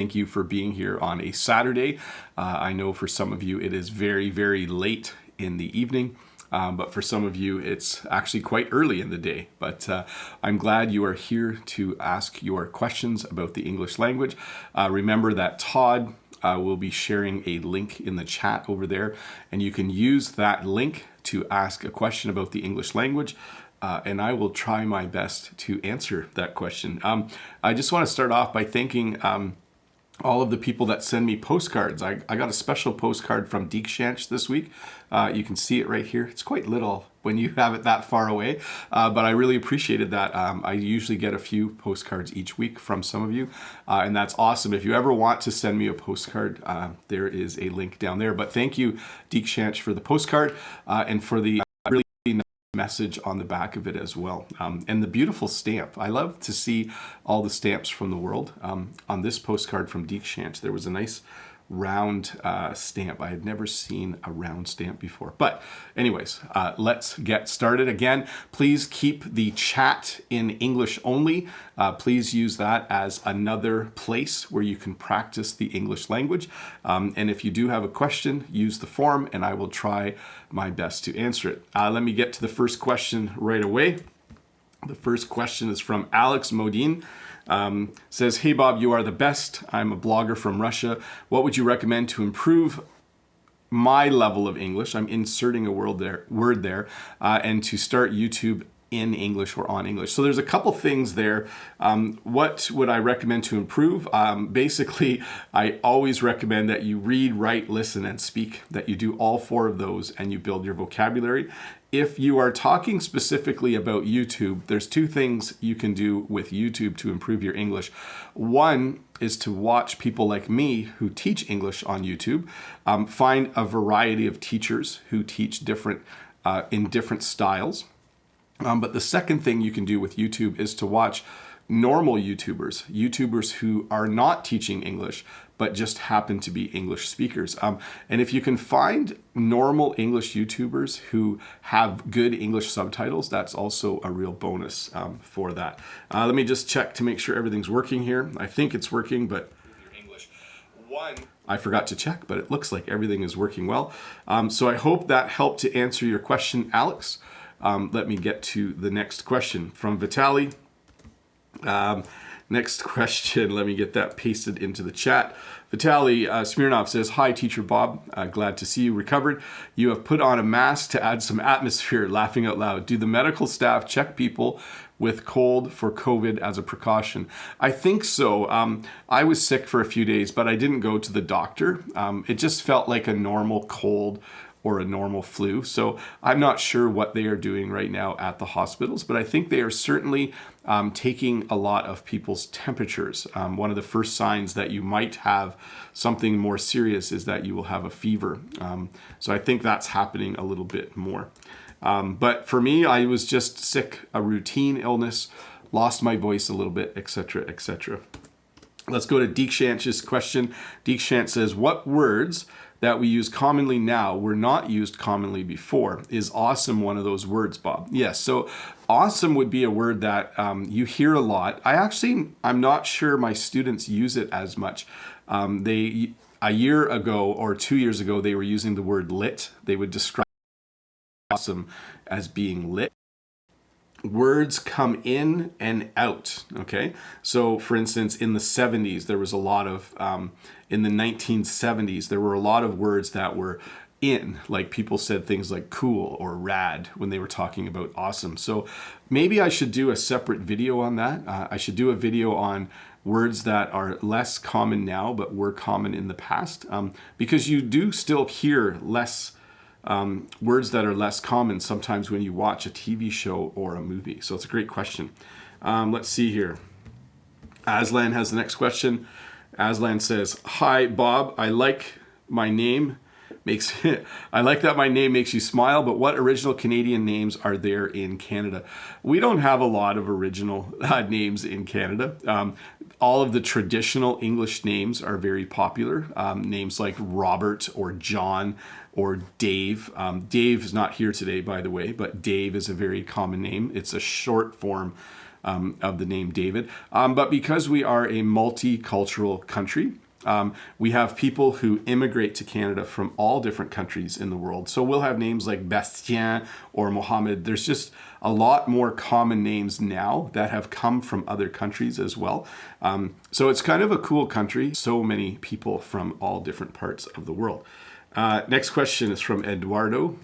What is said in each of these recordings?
Thank you for being here on a Saturday. I know for some of you it is very, very late in the evening, but for some of you it's actually quite early in the day. But I'm glad you are here to ask your questions about the English language. Remember that Todd will be sharing a link in the chat over there, and you can use that link to ask a question about the English language. And I will try my best to answer that question. I just want to start off by thanking all of the people that send me postcards. I got a special postcard from Deekshanch this week. You can see it right here. It's quite little when you have it that far away, but I really appreciated that. I usually get a few postcards each week from some of you, and that's awesome. If you ever want to send me a postcard, there is a link down there. But thank you, Deekshanch, for the postcard and for the really nice message on the back of it as well, and the beautiful stamp. I love to see all the stamps from the world. On this postcard from Deekshanch, there was a nice round stamp. I had never seen a round stamp before. But anyways, let's get started. Again, please keep the chat in English only. Please use that as another place where you can practice the English language. And if you do have a question, use the form and I will try my best to answer it. Let me get to the first question right away. The first question is from Alex Modine. Says, hey Bob, you are the best. I'm a blogger from Russia. What would you recommend to improve my level of English? I'm inserting a word there, and to start YouTube in English or on English. So there's a couple things there. What would I recommend to improve? Basically, I always recommend that you read, write, listen, and speak, that you do all four of those and you build your vocabulary. If you are talking specifically about YouTube, there's two things you can do with YouTube to improve your English. One is to watch people like me who teach English on YouTube. Find a variety of teachers who teach different in different styles. But the second thing you can do with YouTube is to watch normal YouTubers who are not teaching English, but just happen to be English speakers. And if you can find normal English YouTubers who have good English subtitles, that's also a real bonus for that. Let me just check to make sure everything's working here. I think it's working, but I forgot to check, but it looks like everything is working well. So I hope that helped to answer your question, Alex. Let me get to the next question from Vitaly. Next question, let me get that pasted into the chat. Vitaly Smirnov says, hi, Teacher Bob. Glad to see you recovered. You have put on a mask to add some atmosphere, laughing out loud. Do the medical staff check people with cold for COVID as a precaution? I think so. I was sick for a few days, but I didn't go to the doctor. It just felt like a normal cold or a normal flu. So I'm not sure what they are doing right now at the hospitals, but I think they are certainly taking a lot of people's temperatures. One of the first signs that you might have something more serious is that you will have a fever. So I think that's happening a little bit more. But for me, I was just sick, a routine illness, lost my voice a little bit, etc., etc. Let's go to Deekshanch's question. Deekshanch says, what words that we use commonly now were not used commonly before? Is awesome one of those words, Bob? Yes, so awesome would be a word that you hear a lot. I'm not sure my students use it as much. A year ago or 2 years ago, they were using the word lit. They would describe awesome as being lit. Words come in and out, okay? So for instance, in the 70s, there was a lot of, in the 1970s, there were a lot of words that were in, like people said things like cool or rad when they were talking about awesome. So maybe I should do a separate video on that. I should do a video on words that are less common now, but were common in the past, because you do still hear less words that are less common sometimes when you watch a TV show or a movie. So it's a great question. Let's see here. Aslan has the next question. Aslan says, hi, Bob. I like that my name makes you smile, but what original Canadian names are there in Canada? We don't have a lot of original names in Canada. All of the traditional English names are very popular. Names like Robert or John or Dave. Dave is not here today, by the way, but Dave is a very common name. It's a short form of the name David. But because we are a multicultural country, we have people who immigrate to Canada from all different countries in the world. So we'll have names like Bastien or Mohammed. There's just a lot more common names now that have come from other countries as well. So it's kind of a cool country. So many people from all different parts of the world. Next question is from Eduardo.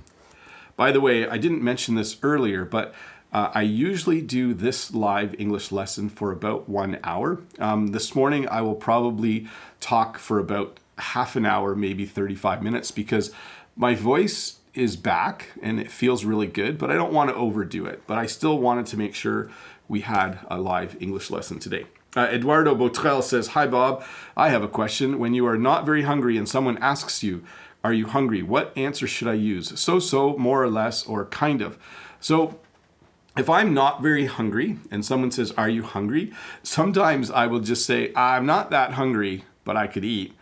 By the way, I didn't mention this earlier, but I usually do this live English lesson for about 1 hour. This morning, I will probably talk for about half an hour, maybe 35 minutes, because my voice is back and it feels really good, but I don't want to overdo it. But I still wanted to make sure we had a live English lesson today. Eduardo Botrel says, "Hi, Bob. I have a question. When you are not very hungry and someone asks you, 'Are you hungry?' what answer should I use? So, more or less, or kind of?" So if I'm not very hungry and someone says, "Are you hungry?" sometimes I will just say, "I'm not that hungry, but I could eat."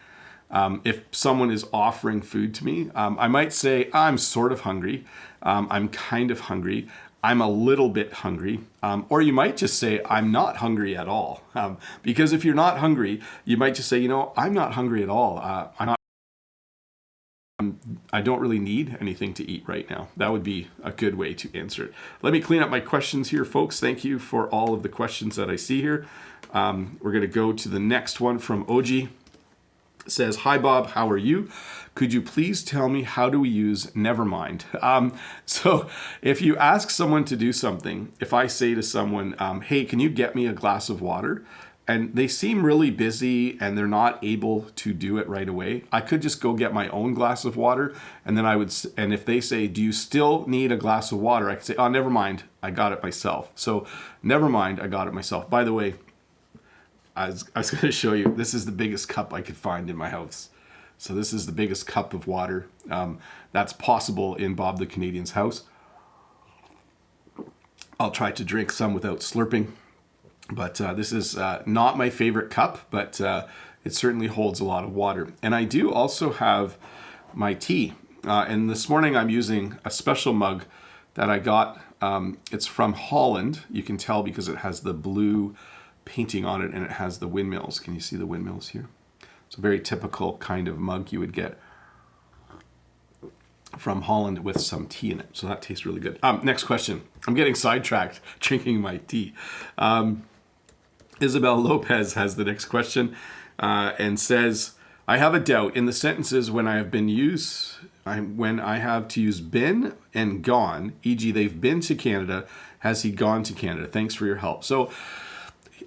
If someone is offering food to me, I might say, "I'm sort of hungry. I'm kind of hungry. I'm a little bit hungry." Or you might just say, "I'm not hungry at all." Because if you're not hungry, you might just say, "I'm not hungry at all. I don't really need anything to eat right now." That would be a good way to answer it. Let me clean up my questions here, folks. Thank you for all of the questions that I see here. We're going to go to the next one from Oji. It says, "Hi, Bob. How are you? Could you please tell me how do we use never mind?" So if you ask someone to do something, if I say to someone, "Hey, can you get me a glass of water?" and they seem really busy and they're not able to do it right away, I could just go get my own glass of water. And then and if they say, "Do you still need a glass of water?" I could say, "Oh, never mind. I got it myself." So never mind. I got it myself. By the way, I was going to show you, this is the biggest cup I could find in my house. So this is the biggest cup of water that's possible in Bob the Canadian's house. I'll try to drink some without slurping. But this is not my favorite cup, but it certainly holds a lot of water. And I do also have my tea. And this morning I'm using a special mug that I got. It's from Holland. You can tell because it has the blue painting on it and it has the windmills. Can you see the windmills here? It's a very typical kind of mug you would get from Holland with some tea in it. So that tastes really good. Next question. I'm getting sidetracked drinking my tea. Isabel Lopez has the next question and says, "I have a doubt in the sentences when I have to use been and gone, e.g. they've been to Canada, has he gone to Canada? Thanks for your help." So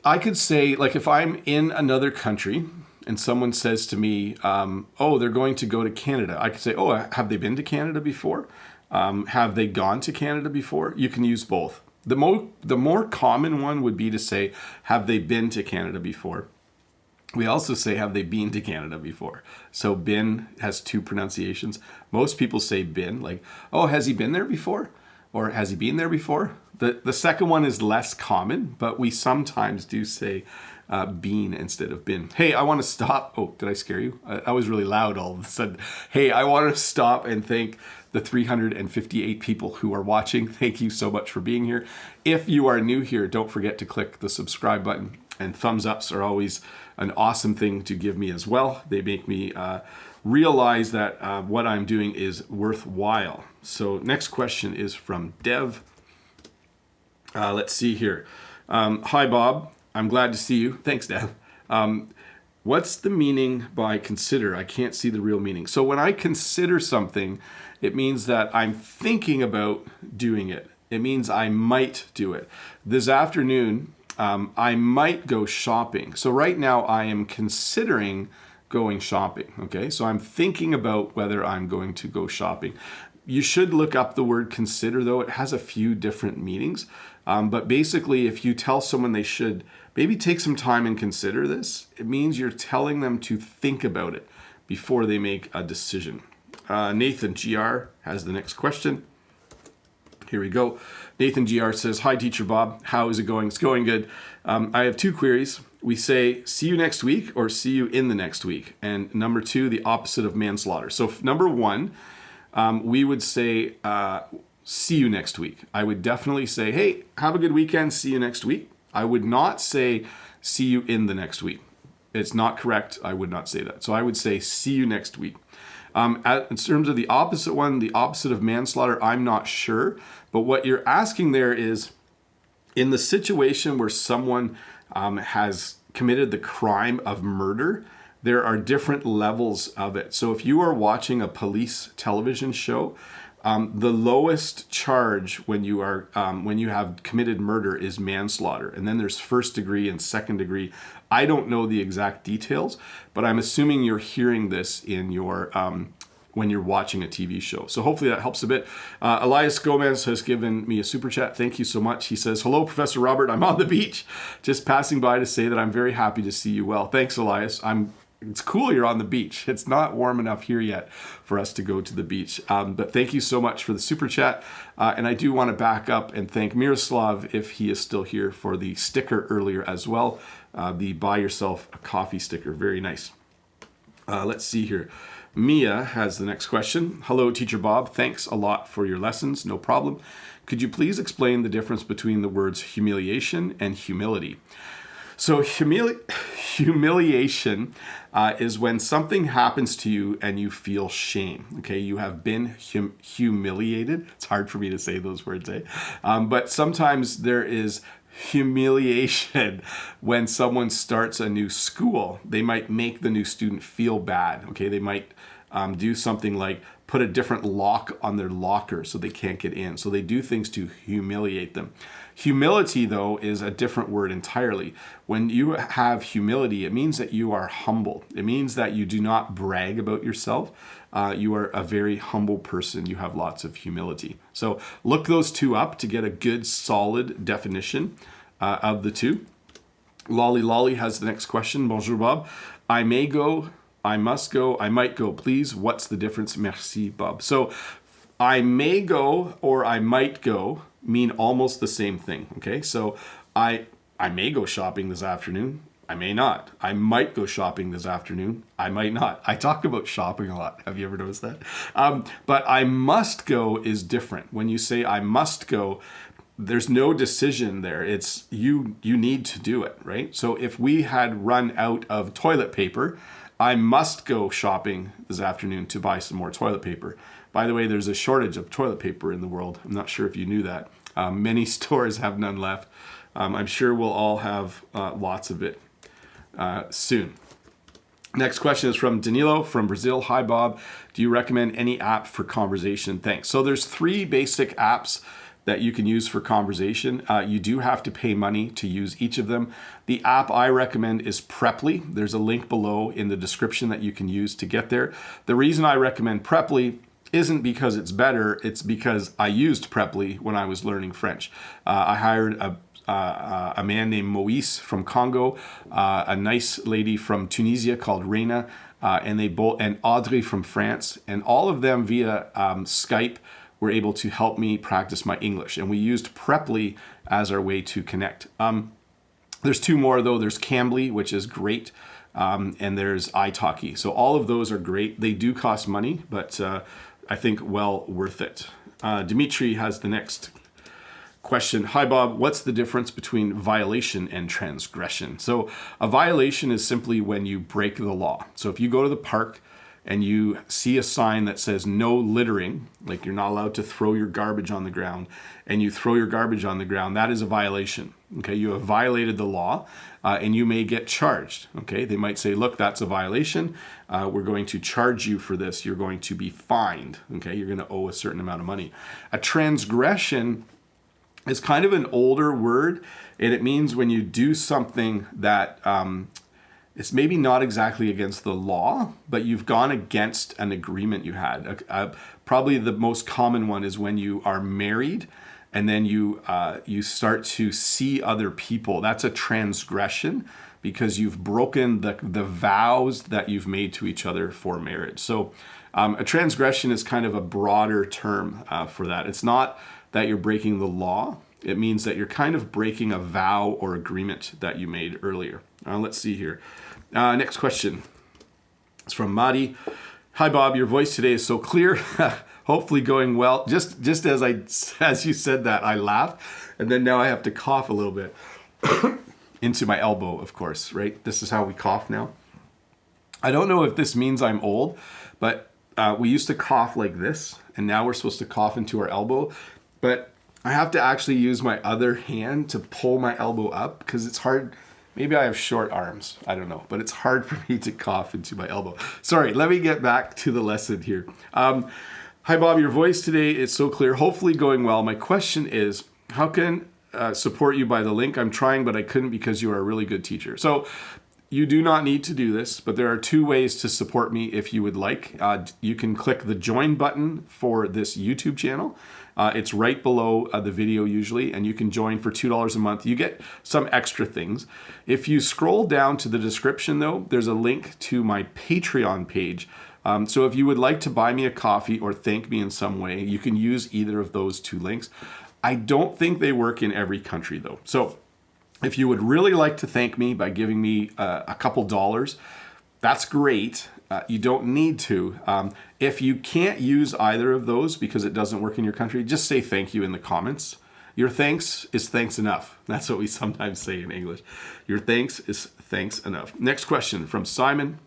I could say, like, if I'm in another country and someone says to me, "Oh, they're going to go to Canada," I could say, "Oh, have they been to Canada before? Have they gone to Canada before?" You can use both. The more common one would be to say, "Have they been to Canada before?" We also say, "Have they been to Canada before?" So been has two pronunciations. Most people say been, like, "Oh, has he been there before?" Or "Has he been there before?" The second one is less common, but we sometimes do say been instead of been. Hey, I want to stop. Oh, did I scare you? I was really loud all of a sudden. Hey, I want to stop and thank the 358 people who are watching. Thank you so much for being here. If you are new here, don't forget to click the subscribe button, and thumbs ups are always an awesome thing to give me as well. They make me realize that what I'm doing is worthwhile. So next question is from Dev. Let's see here. "Hi, Bob. I'm glad to see you." Thanks, Dev. "What's the meaning by consider? I can't see the real meaning." So when I consider something, it means that I'm thinking about doing it. It means I might do it. This afternoon, I might go shopping. So right now I am considering going shopping. Okay, so I'm thinking about whether I'm going to go shopping. You should look up the word consider, though. It has a few different meanings. But basically, if you tell someone they should maybe take some time and consider this, it means you're telling them to think about it before they make a decision. Nathan GR has the next question. Here we go. Nathan GR says, "Hi, Teacher Bob. How is it going?" It's going good. I have two queries. We say, "See you next week," or "See you in the next week." And number two, the opposite of manslaughter. So number one, we would say, "See you next week." I would definitely say, "Hey, have a good weekend. See you next week." I would not say see you in the next week. It's not correct. I would not say that. So I would say see you next week. In terms of the opposite one, the opposite of manslaughter, I'm not sure. But what you're asking there is, in the situation where someone has committed the crime of murder, there are different levels of it. So if you are watching a police television show, the lowest charge when you have committed murder is manslaughter, and then there's first degree and second degree. I don't know the exact details, but I'm assuming you're hearing this in your when you're watching a TV show. So hopefully that helps a bit. Elias Gomez has given me a super chat. Thank you so much. He says, hello, Professor Robert. I'm on the beach. Just passing by to say that I'm very happy to see you well. Thanks, Elias. It's cool you're on the beach. It's not warm enough here yet for us to go to the beach. But thank you so much for the super chat. And I do want to back up and thank Miroslav, if he is still here, for the sticker earlier as well. The buy yourself a coffee sticker. Very nice. Let's see here. Mia has the next question. Hello, Teacher Bob. Thanks a lot for your lessons. No problem. Could you please explain the difference between the words humiliation and humility? So humiliation is when something happens to you and you feel shame. Okay, you have been humiliated. It's hard for me to say those words, eh? But sometimes there is humiliation when someone starts a new school. They might make the new student feel bad. Okay, they might do something like put a different lock on their locker so they can't get in. So they do things to humiliate them. Humility, though, is a different word entirely. When you have humility, it means that you are humble. It means that you do not brag about yourself. You are a very humble person. You have lots of humility. So look those two up to get a good, solid definition of the two. Lolly has the next question. Bonjour, Bob. I may go, I must go, I might go. Please, what's the difference? Merci, Bob. So I may go or I might go mean almost the same thing. Okay, so I may go shopping this afternoon. I may not. I might go shopping this afternoon. I might not. I talk about shopping a lot. Have you ever noticed that? But I must go is different. When you say I must go, there's no decision there. It's you need to do it, right? So if we had run out of toilet paper, I must go shopping this afternoon to buy some more toilet paper. By the way, there's a shortage of toilet paper in the world. I'm not sure if you knew that. Many stores have none left. I'm sure we'll all have lots of it soon. Next question is from Danilo from Brazil. Hi, Bob. Do you recommend any app for conversation? Thanks. So there's 3 basic apps that you can use for conversation. You do have to pay money to use each of them. The app I recommend is Preply. There's a link below in the description that you can use to get there. The reason I recommend Preply isn't because it's better, it's because I used Preply when I was learning French. I hired a man named Moïse from Congo, a nice lady from Tunisia called Reina, and Audrey from France, and all of them via Skype were able to help me practice my English. And we used Preply as our way to connect. There's 2 more though. There's Cambly, which is great, and there's italki. So all of those are great. They do cost money, but I think well worth it. Dimitri has the next question. Hi, Bob. What's the difference between violation and transgression? So a violation is simply when you break the law. So if you go to the park and you see a sign that says no littering, like you're not allowed to throw your garbage on the ground, and you throw your garbage on the ground, that is a violation. Okay, you have violated the law, and you may get charged. Okay, they might say, look, that's a violation. We're going to charge you for this. You're going to be fined. Okay, you're going to owe a certain amount of money. A transgression is kind of an older word, and it means when you do something that it's maybe not exactly against the law, but you've gone against an agreement you had. Probably the most common one is when you are married and then you start to see other people. That's a transgression because you've broken the vows that you've made to each other for marriage. So a transgression is kind of a broader term for that. It's not that you're breaking the law. It means that you're kind of breaking a vow or agreement that you made earlier. Let's see here. Next question. It's from Madi. Hi, Bob. Your voice today is so clear. Hopefully going well. Just as you said that, I laughed, and then now I have to cough a little bit. into my elbow, of course, right? This is how we cough now. I don't know if this means I'm old, but we used to cough like this, and now we're supposed to cough into our elbow. But I have to actually use my other hand to pull my elbow up because it's hard. Maybe I have short arms. I don't know, but it's hard for me to cough into my elbow. Sorry, let me get back to the lesson here. Hi, Bob. Your voice today is so clear. Hopefully going well. My question is, how can support you by the link? I'm trying, but I couldn't because you are a really good teacher. So you do not need to do this, but there are two ways to support me if you would like. You can click the join button for this YouTube channel. It's right below the video usually, and you can join for $2 a month. You get some extra things. If you scroll down to the description though, there's a link to my Patreon page. So if you would like to buy me a coffee or thank me in some way, you can use either of those two links. I don't think they work in every country though. So if you would really like to thank me by giving me a couple dollars, that's great. You don't need to. If you can't use either of those because it doesn't work in your country, just say thank you in the comments. Your thanks is thanks enough. That's what we sometimes say in English. Your thanks is thanks enough. Next question from Simon.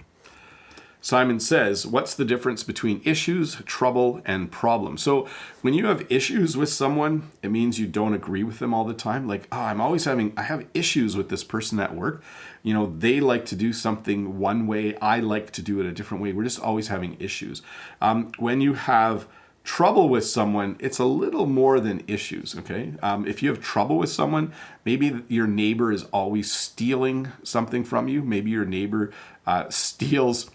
Simon says, what's the difference between issues, trouble, and problem? So when you have issues with someone, it means you don't agree with them all the time. Like, oh, I have issues with this person at work. You know, they like to do something one way. I like to do it a different way. We're just always having issues. When you have trouble with someone, it's a little more than issues, okay? If you have trouble with someone, maybe your neighbor is always stealing something from you. Maybe your neighbor steals.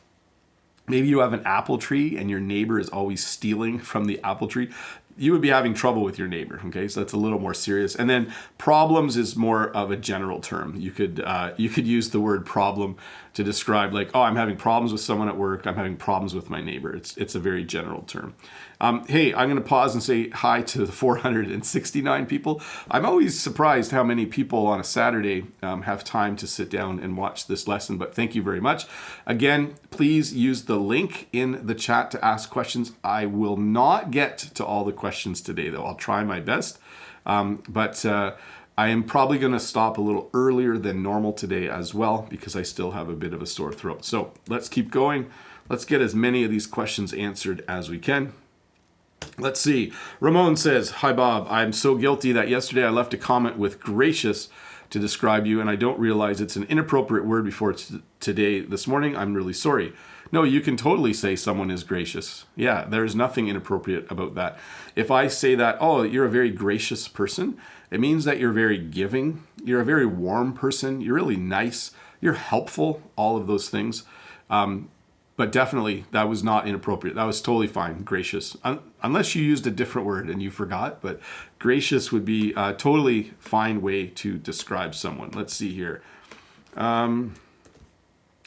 Maybe you have an apple tree and your neighbor is always stealing from the apple tree. You would be having trouble with your neighbor, okay? So that's a little more serious. And then problems is more of a general term. You could use the word problem to describe like, oh, I'm having problems with someone at work. I'm having problems with my neighbor. It's a very general term. Hey, I'm going to pause and say hi to the 469 people. I'm always surprised how many people on a Saturday have time to sit down and watch this lesson, but thank you very much. Again, please use the link in the chat to ask questions. I will not get to all the questions today, though. I'll try my best, but I am probably going to stop a little earlier than normal today as well because I still have a bit of a sore throat. So let's keep going. Let's get as many of these questions answered as we can. Let's see. Ramon says, hi, Bob. I'm so guilty that yesterday I left a comment with gracious to describe you, and I don't realize it's an inappropriate word before today. This morning, I'm really sorry. No, you can totally say someone is gracious. Yeah, there's nothing inappropriate about that. If I say that, oh, you're a very gracious person, it means that you're very giving. You're a very warm person. You're really nice. You're helpful, all of those things. But definitely, that was not inappropriate. That was totally fine, gracious. Unless you used a different word and you forgot, but gracious would be a totally fine way to describe someone. Let's see here.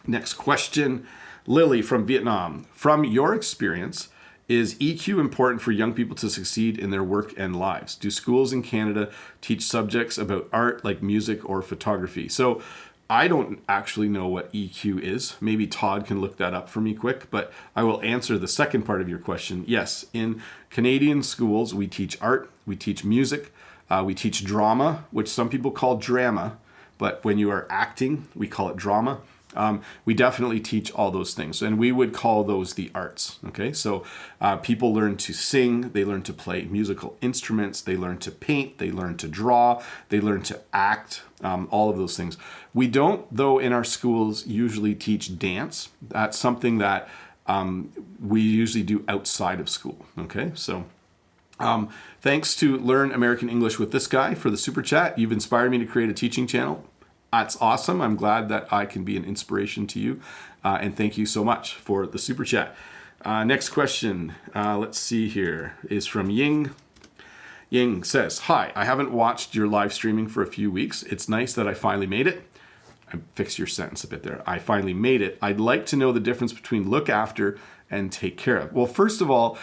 Next question. Lily from Vietnam. From your experience, is EQ important for young people to succeed in their work and lives? Do schools in Canada teach subjects about art like music or photography? So I don't actually know what EQ is. Maybe Todd can look that up for me quick, but I will answer the second part of your question. Yes, in Canadian schools, we teach art, we teach music, we teach drama, which some people call drama, but when you are acting, we call it drama. We definitely teach all those things, and we would call those the arts. Okay, so people learn to sing, they learn to play musical instruments, they learn to paint, they learn to draw, they learn to act, all of those things. We don't, though, in our schools usually teach dance. That's something that we usually do outside of school. Okay, so thanks to Learn American English with this guy for the super chat. You've inspired me to create a teaching channel. That's awesome. I'm glad that I can be an inspiration to you. And thank you so much for the super chat. Next question, let's see here, is from Ying. Ying says, hi, I haven't watched your live streaming for a few weeks. It's nice that I finally made it. I fixed your sentence a bit there. I finally made it. I'd like to know the difference between look after and take care of. Well, first of all,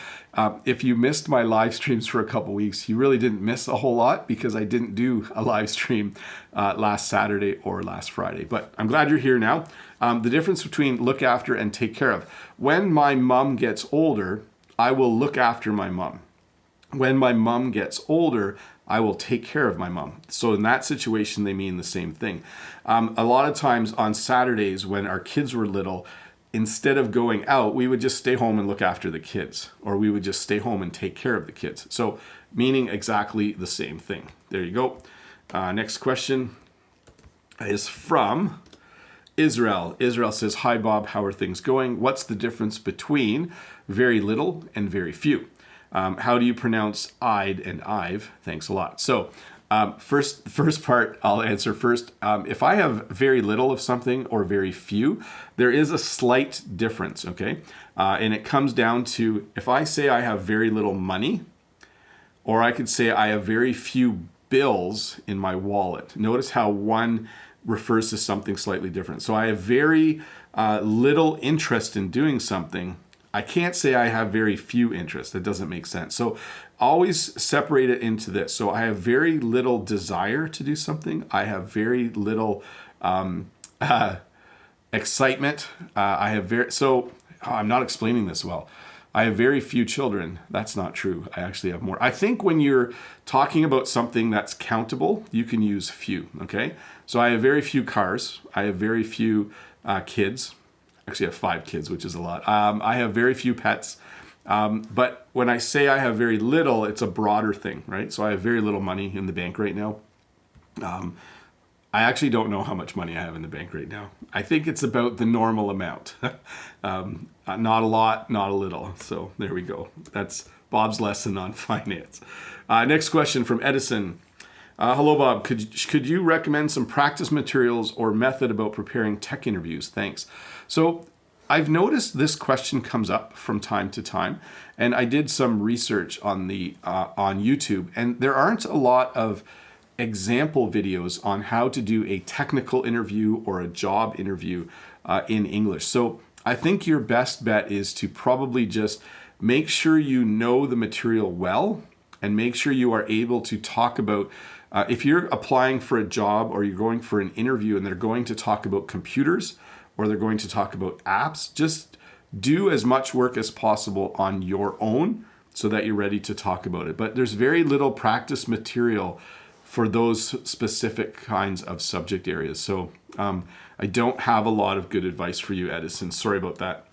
if you missed my live streams for a couple weeks, you really didn't miss a whole lot because I didn't do a live stream last Saturday or last Friday. But I'm glad you're here now. The difference between look after and take care of. When my mom gets older, I will look after my mom. When my mom gets older, I will take care of my mom. So in that situation, they mean the same thing. A lot of times on Saturdays when our kids were little, instead of going out, we would just stay home and look after the kids, or we would just stay home and take care of the kids. So meaning exactly the same thing. There you go. Next question is from Israel. Israel says, hi Bob, how are things going? What's the difference between very little and very few? How do you pronounce I'd and I've? Thanks a lot. So first part I'll answer first. If I have very little of something or very few, there is a slight difference, okay? And it comes down to if I say I have very little money, or I could say I have very few bills in my wallet. Notice how one refers to something slightly different. So I have very little interest in doing something. I can't say I have very few interest. That doesn't make sense. So always separate it into this. So I have very little desire to do something. I have very little excitement. I'm not explaining this well. I have very few children. That's not true. I actually have more. I think when you're talking about something that's countable, you can use few, okay? So I have very few cars. I have very few kids. Actually, I have 5 kids, which is a lot. I have very few pets. But when I say I have very little, it's a broader thing, right? So I have very little money in the bank right now. I actually don't know how much money I have in the bank right now. I think it's about the normal amount. Not a lot, not a little. So there we go. That's Bob's lesson on finance. Next question from Edison. Hello, Bob. Could you recommend some practice materials or method about preparing tech interviews? Thanks. So I've noticed this question comes up from time to time, and I did some research on YouTube, and there aren't a lot of example videos on how to do a technical interview or a job interview in English. So I think your best bet is to probably just make sure you know the material well and make sure you are able to talk about if you're applying for a job or you're going for an interview and they're going to talk about computers or they're going to talk about apps, just do as much work as possible on your own so that you're ready to talk about it. But there's very little practice material for those specific kinds of subject areas. So I don't have a lot of good advice for you, Edison. Sorry about that.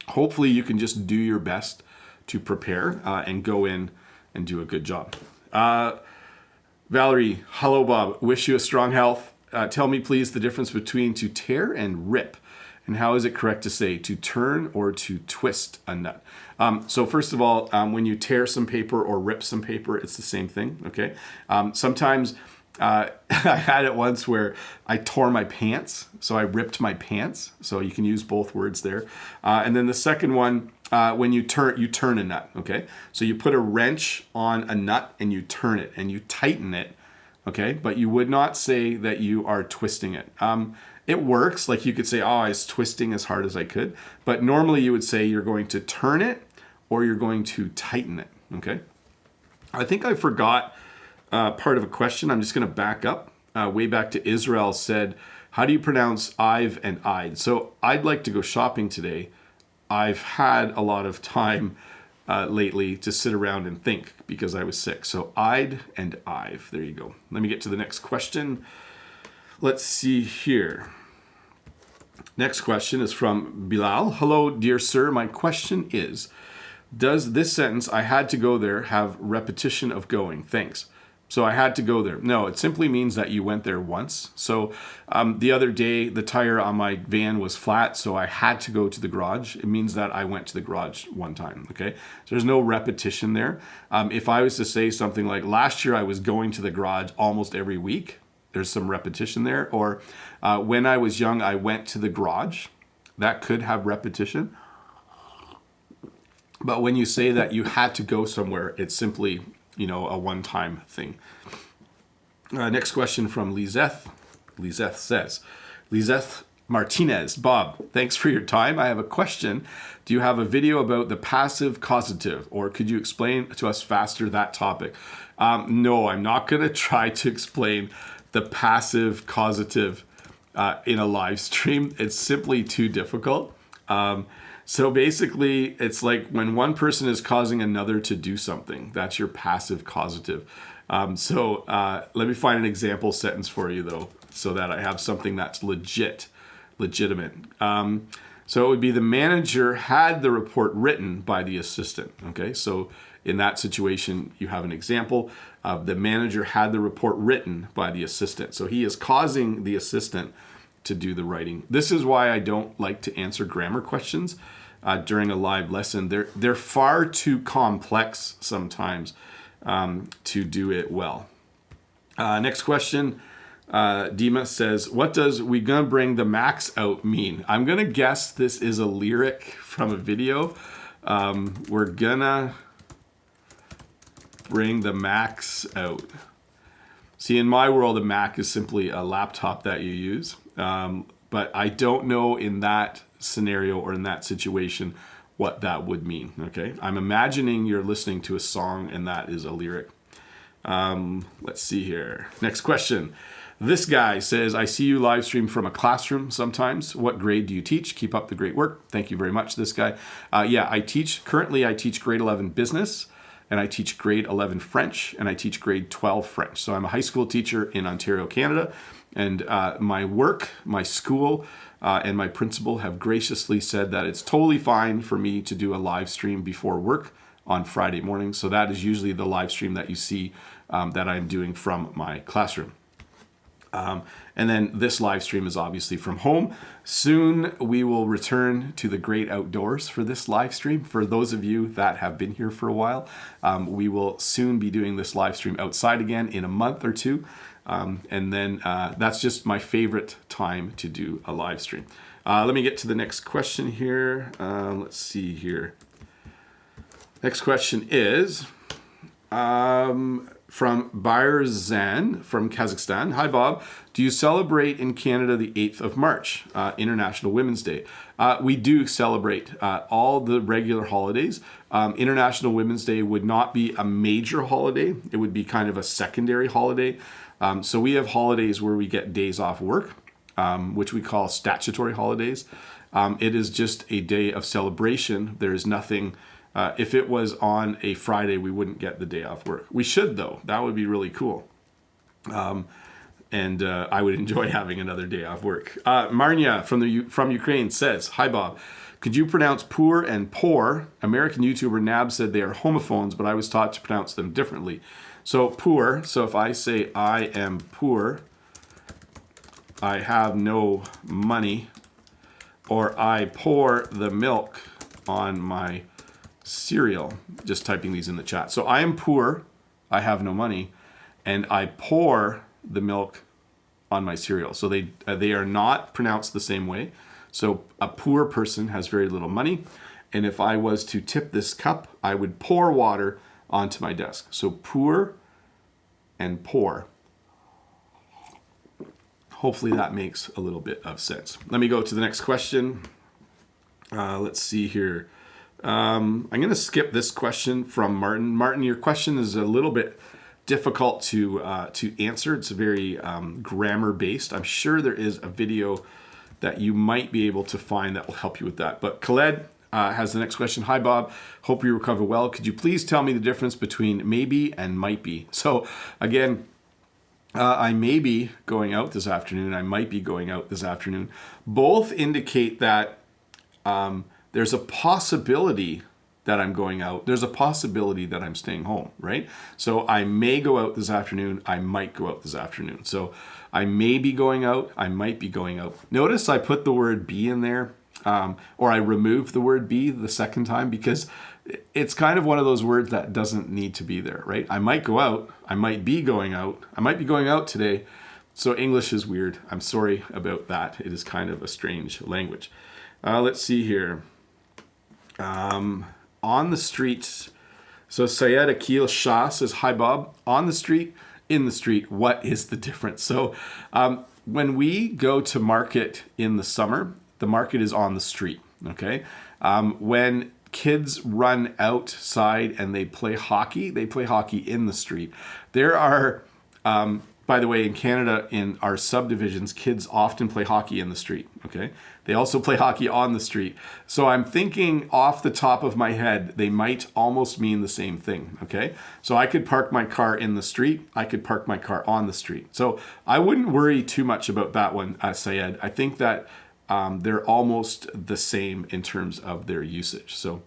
Hopefully you can just do your best to prepare and go in and do a good job. Valerie, hello Bob, wish you a strong health. Tell me please the difference between to tear and rip, and how is it correct to say to turn or to twist a nut? So first of all, when you tear some paper or rip some paper, it's the same thing, okay? Sometimes I had it once where I tore my pants, so I ripped my pants. So you can use both words there. And then the second one, when you turn a nut, okay? So you put a wrench on a nut and you turn it and you tighten it, okay? But you would not say that you are twisting it. It works, like you could say, oh, I was twisting as hard as I could. But normally you would say you're going to turn it or you're going to tighten it, okay? I think I forgot part of a question. I'm just going to back up. Way back to Israel said, how do you pronounce I've and I'd? So I'd like to go shopping today. I've had a lot of time lately to sit around and think because I was sick. So I'd and I've. There you go. Let me get to the next question. Let's see here. Next question is from Bilal. Hello, dear sir. My question is, does this sentence, I had to go there, have repetition of going? Thanks. So I had to go there. No, it simply means that you went there once. So the other day, the tire on my van was flat, so I had to go to the garage. It means that I went to the garage one time, okay? So there's no repetition there. If I was to say something like, last year I was going to the garage almost every week, there's some repetition there. Or when I was young, I went to the garage. That could have repetition. But when you say that you had to go somewhere, it's simply, a one-time thing. Next question from Lizeth. Lizeth says, Lizeth Martinez, Bob, thanks for your time. I have a question. Do you have a video about the passive causative, or could you explain to us faster that topic? No, I'm not going to try to explain the passive causative in a live stream. It's simply too difficult. So basically, it's like when one person is causing another to do something, that's your passive causative. Let me find an example sentence for you, though, so that I have something that's legitimate. So it would be the manager had the report written by the assistant. Okay, so in that situation, you have an example of the manager had the report written by the assistant. So he is causing the assistant to do the writing. This is why I don't like to answer grammar questions during a live lesson. They're far too complex sometimes to do it well. Next question. Dima says, what does "we gonna bring the max out" mean? I'm gonna guess this is a lyric from a video. We're gonna bring the max out. See, in my world, a Mac is simply a laptop that you use. But I don't know in that scenario or in that situation what that would mean, okay? I'm imagining you're listening to a song and that is a lyric. Let's see here. Next question. This guy says, I see you live stream from a classroom sometimes. What grade do you teach? Keep up the great work. Thank you very much, this guy. Yeah, currently I teach grade 11 business, and I teach grade 11 French, and I teach grade 12 French. So I'm a high school teacher in Ontario, Canada, and my school, and my principal have graciously said that it's totally fine for me to do a live stream before work on Friday morning. So that is usually the live stream that you see that I'm doing from my classroom. And then this live stream is obviously from home. Soon we will return to the great outdoors for this live stream. For those of you that have been here for a while, we will soon be doing this live stream outside again in a month or two. And then that's just my favorite time to do a live stream. Let me get to the next question here. Let's see here. Next question is from Bayerzan from Kazakhstan. Hi, Bob. Do you celebrate in Canada the 8th of March, International Women's Day? We do celebrate all the regular holidays. International Women's Day would not be a major holiday. It would be kind of a secondary holiday. So we have holidays where we get days off work, which we call statutory holidays. It is just a day of celebration. There is nothing... if it was on a Friday, we wouldn't get the day off work. We should, though. That would be really cool. And I would enjoy having another day off work. Marnia from Ukraine says, hi, Bob. Could you pronounce poor and poor? American YouTuber Nab said they are homophones, but I was taught to pronounce them differently. So poor, so if I say I am poor, I have no money, or I pour the milk on my cereal, just typing these in the chat. So I am poor, I have no money, and I pour the milk on my cereal. So they are not pronounced the same way. So a poor person has very little money, and if I was to tip this cup, I would pour water onto my desk. So poor and pour. Hopefully that makes a little bit of sense. Let me go to the next question. Let's see here. I'm going to skip this question from Martin. Martin, your question is a little bit difficult to answer. It's very grammar based. I'm sure there is a video that you might be able to find that will help you with that. But Khaled has the next question. Hi, Bob. Hope you recover well. Could you please tell me the difference between maybe and might be? So again, I may be going out this afternoon. I might be going out this afternoon. Both indicate that there's a possibility that I'm going out. There's a possibility that I'm staying home, right? So I may go out this afternoon. I might go out this afternoon. So I may be going out. I might be going out. Notice I put the word be in there, or I removed the word be the second time because it's kind of one of those words that doesn't need to be there, right? I might go out. I might be going out. I might be going out today. So English is weird. I'm sorry about that. It is kind of a strange language. Let's see here. On the street. So Syed Akil Shah says, hi, Bob. On the street, in the street, what is the difference? So when we go to market in the summer, the market is on the street, okay? When kids run outside and they play hockey in the street. There are, by the way, in Canada, in our subdivisions, kids often play hockey in the street, okay? They also play hockey on the street. So I'm thinking off the top of my head, they might almost mean the same thing, okay? So I could park my car in the street. I could park my car on the street. So I wouldn't worry too much about that one, Syed. I think that they're almost the same in terms of their usage. So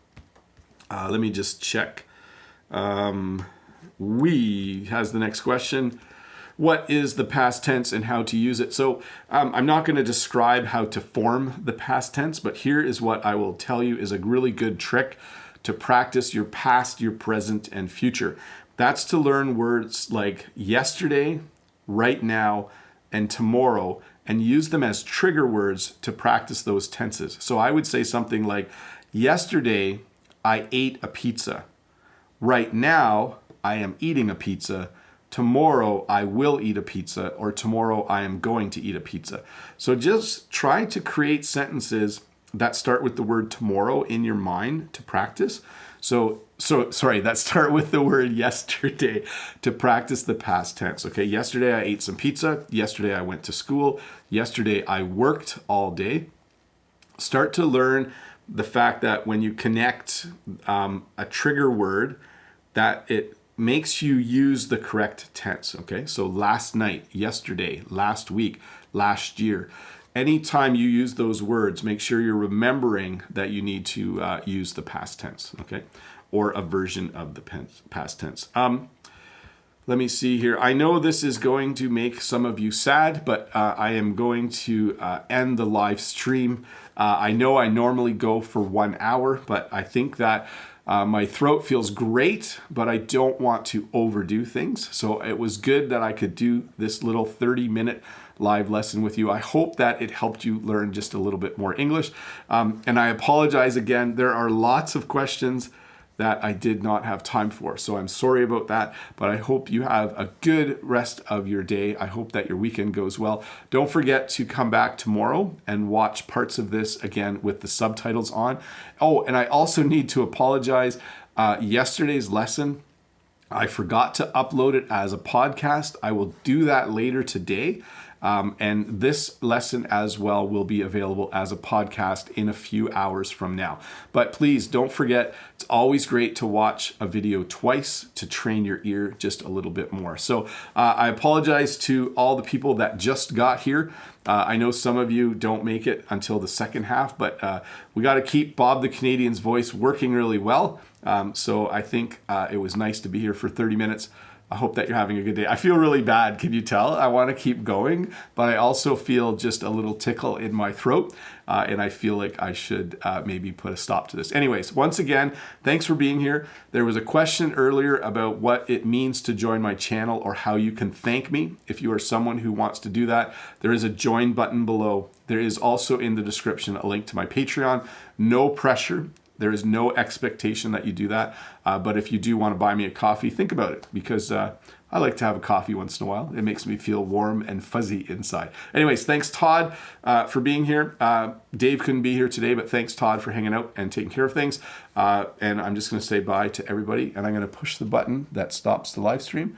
let me just check. We has the next question. What is the past tense and how to use it? So I'm not going to describe how to form the past tense, but here is what I will tell you is a really good trick to practice your past, your present, and future. That's to learn words like yesterday, right now, and tomorrow, and use them as trigger words to practice those tenses. So I would say something like, yesterday, I ate a pizza. Right now, I am eating a pizza. Tomorrow I will eat a pizza, or tomorrow I am going to eat a pizza. So just try to create sentences that start with the word tomorrow in your mind to practice. That start with the word yesterday to practice the past tense. Okay, yesterday I ate some pizza. Yesterday I went to school. Yesterday I worked all day. Start to learn the fact that when you connect a trigger word, that it makes you use the correct tense, okay? So last night, yesterday, last week, last year. Anytime you use those words, make sure you're remembering that you need to use the past tense, okay? Or a version of the past tense. Let me see here. I know this is going to make some of you sad, but I am going to end the live stream. I know I normally go for 1 hour, but I think that my throat feels great, but I don't want to overdo things. So it was good that I could do this little 30-minute live lesson with you. I hope that it helped you learn just a little bit more English. And I apologize again. There are lots of questions that I did not have time for. So I'm sorry about that, but I hope you have a good rest of your day. I hope that your weekend goes well. Don't forget to come back tomorrow and watch parts of this again with the subtitles on. Oh, and I also need to apologize. Yesterday's lesson, I forgot to upload it as a podcast. I will do that later today. And this lesson as well will be available as a podcast in a few hours from now. But please don't forget, it's always great to watch a video twice to train your ear just a little bit more. So I apologize to all the people that just got here. I know some of you don't make it until the second half, but we got to keep Bob the Canadian's voice working really well. So I think it was nice to be here for 30 minutes. I hope that you're having a good day. I feel really bad, can you tell? I want to keep going, but I also feel just a little tickle in my throat, and I feel like I should maybe put a stop to this. Anyways, once again, thanks for being here. There was a question earlier about what it means to join my channel or how you can thank me. If you are someone who wants to do that, there is a join button below. There is also in the description a link to my Patreon. No pressure. There is no expectation that you do that. But if you do want to buy me a coffee, think about it, because I like to have a coffee once in a while. It makes me feel warm and fuzzy inside. Anyways, thanks, Todd, for being here. Dave couldn't be here today, but thanks, Todd, for hanging out and taking care of things. And I'm just going to say bye to everybody, and I'm going to push the button that stops the live stream